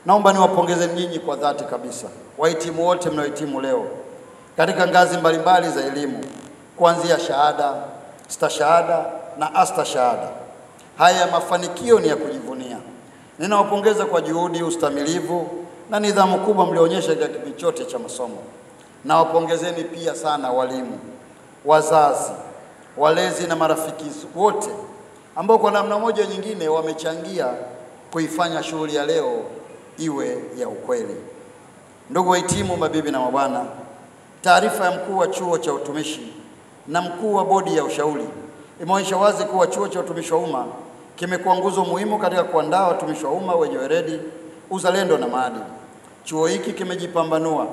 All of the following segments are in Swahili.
Naomba niwapongeze nyinyi kwa dhati kabisa, wahitimu wote mnaohitimu leo katika ngazi mbalimbali za elimu, kuanzia shahada, stashahada na astashahada. Haya mafanikio ni ya kujivunia. Ninawapongeza kwa juhudi, ustamilivu na nidhamu kubwa mlionyesha katika kipindi chote cha masomo. Nawapongezeni pia sana walimu, wazazi, walezi na marafiki wote ambao kwa namna moja nyingine wamechangia kuifanya shughuli ya leo iwe ya ukweli. Ndugu wahitimu, mabibi na mabwana, taarifa ya mkuu wa chuo cha utumishi na mkuu wa bodi ya ushauri imeonyesha wazi kuwa chuo cha utumishi wa umma kimekuwa nguzo muhimu katika kuandaa watumishi wa umma wenye weledi, uzalendo na maadili. Chuo hiki kimejipambanua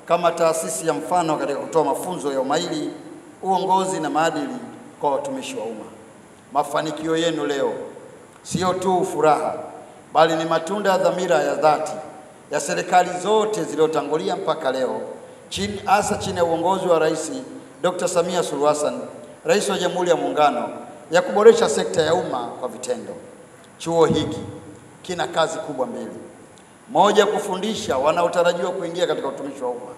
kama taasisi ya mfano katika kutoa mafunzo ya umahiri, uongozi na maadili kwa watumishi wa umma. Mafanikio yenu leo sio tu furaha, bali ni matunda ya dhamira ya dhati ya serikali zote zilizotangulia mpaka leo, hasa chini ya uongozi wa Rais Dr. Samia Suluhu Hassan, Rais wa Jamhuri ya Muungano, ya kuboresha sekta ya umma kwa vitendo. Chuo hiki kina kazi kubwa mbili. Moja, kufundisha wanaotarajiwa kuingia katika utumishi wa umma,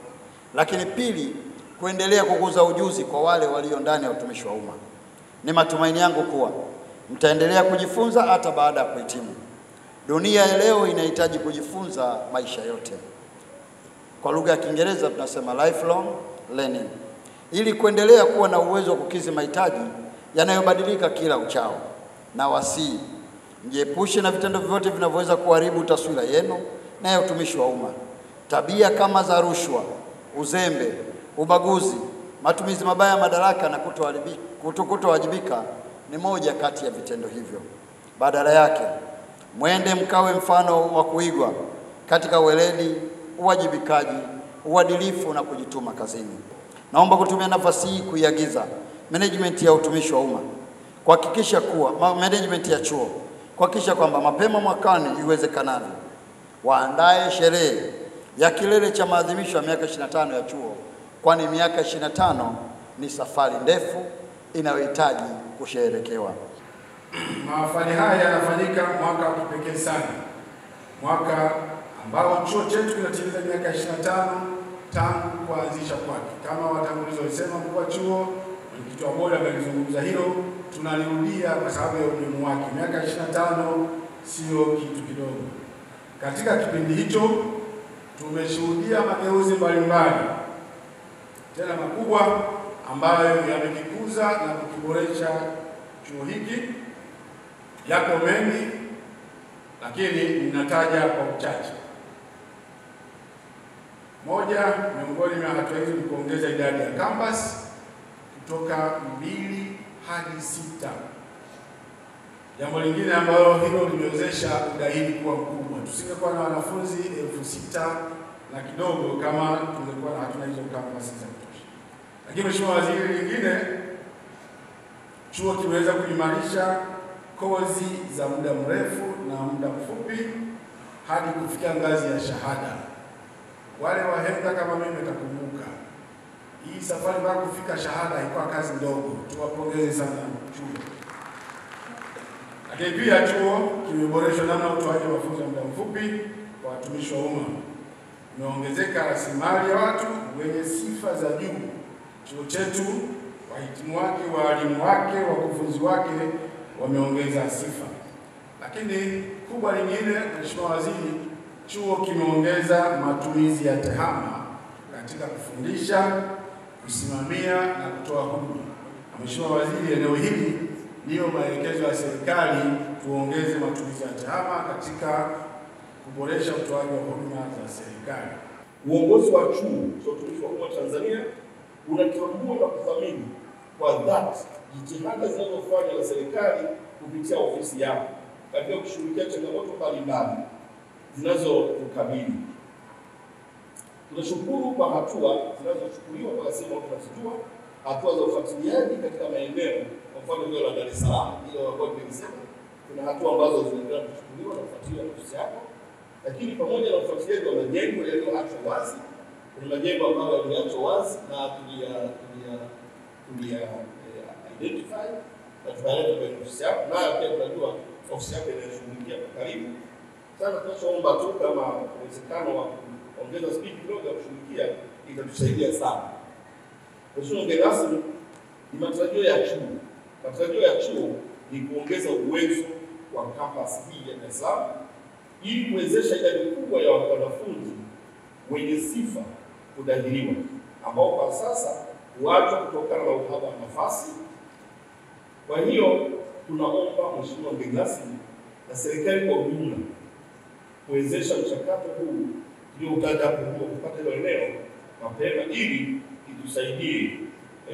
lakini pili, kuendelea kukuza ujuzi kwa wale walio ndani ya utumishi wa umma. Ni matumaini yangu kuwa mtaendelea kujifunza hata baada ya kuhitimu. Dunia ya leo inahitaji kujifunza maisha yote. Kwa lugha ya Kiingereza tunasema lifelong learning, ili kuendelea kuwa na uwezo wa kukidhi mahitaji yanayobadilika kila uchao. Na wasii mjiepushe na vitendo vyote vinavyoweza kuharibu taswira yenu na ya utumishi wa umma. Tabia kama za rushwa, uzembe, ubaguzi, matumizi mabaya ya madaraka na kutowajibika ni moja kati ya vitendo hivyo. Badala yake, mwende mkawe mfano wa kuigwa katika weledi, uwajibikaji, uadilifu na kujituma kazini. Naomba kutumia nafasi hii kuiagiza management ya utumishi wa umma kuhakikisha kuwa management ya chuo kuhakikisha kwamba mapema mwakani iwezekanavyo waandae sherehe ya kilele cha maadhimisho ya miaka 25 ya chuo, kwani miaka 25 ni safari ndefu inayohitaji kusherekewa. Mahafali haya yanafanyika mwaka wa kipekee sana, mwaka ambao chuo chetu kinatimiza miaka 25 tangu kuanzisha kwake. Kama watangulizi walisema, mkuu wa chuo, mwenyekiti wa bodi alizungumza hilo, tunalirudia kwa sababu ya umuhimu wake. Miaka 25 sio kitu kidogo. Katika kipindi hicho tumeshuhudia mageuzi mbalimbali tena makubwa ambayo yamekikuza na kukiboresha chuo hiki. Yako mengi, lakini ninataja kwa uchache. Moja miongoni mwa hatua hizo ni kuongeza idadi ya campus kutoka 2 hadi 6. Jambo lingine ambalo hilo limewezesha udahili kuwa mkubwa. Tusingekuwa na wanafunzi 6,000 na kidogo kama tungekuwa na hatuna hizo campus za kutosha. Lakini Mheshimiwa Waziri, lingine, chuo kimeweza kuimarisha kozi za muda mrefu na muda mfupi hadi kufikia ngazi ya shahada. Wale wahenga kama mimi mtakumbuka, hii safari mpaka kufika shahada haikuwa kazi ndogo. Tuwapongeze sana chuo. Lakini pia chuo kimeboresha namna utoaji wa mafunzo ya muda mfupi kwa watumishi wa umma. Imeongezeka rasilimali ya watu wenye sifa za juu. Chuo chetu, wahitimu wake, walimu wake, wakufunzi wake wameongeza sifa. Lakini kubwa lingine, Mheshimiwa Waziri, chuo kimeongeza matumizi ya tehama katika kufundisha, kusimamia na kutoa huduma. Mheshimiwa Waziri, eneo hili ndiyo maelekezo ya serikali, tuongeze matumizi ya tehama katika kuboresha utoaji wa huduma za serikali. Uongozi wa chuo cha utumishi wa umma Tanzania unatambua na kuthamini kwa dhati jitihada zinazofanywa na serikali kupitia ofisi yako katika kushughulikia changamoto mbalimbali zinazokabili. Tunashukuru kwa hatua zinazochukuliwa kwa sema tunazijua hatua za ufuatiliaji katika maeneo, kwa mfano eneo la Dar es Salaam ile ambayo nimesema kuna hatua ambazo zinaendelea kuchukuliwa na kufuatiliwa na ofisi yako, lakini pamoja na ufuatiliaji wa majengo yaliyoachwa wazi, kuna majengo ambayo yaliachwa wazi na tulia identify na tukaleta kwa ofisi yako, na pia tunajua ofisi yako inashughulikia kwa karibu. Sasa tunachoomba tu kama uwezekano wa kuongeza spidi kidogo ya kushughulikia itatusaidia sana. Mheshimiwa mgeni rasmi, ni matarajio ya chuo. Matarajio ya chuo ni kuongeza uwezo wa kampasi hii ya Dar es Salaam ili kuwezesha idadi kubwa ya wanafunzi wenye sifa kudahiliwa, ambao kwa sasa huachwa kutokana na uhaba wa nafasi. Kwa hiyo tunaomba Mheshimiwa mgeni rasmi na serikali kwa ujumla kuwezesha mchakato huu ulioutaja hapo kupata hilo eneo mapema ili itusaidie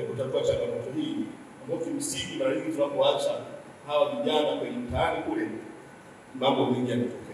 kutatua changamoto hii ambayo kimsingi mara nyingi tunapoacha hawa vijana kwenye mtaani kule mambo mengi yanatokea.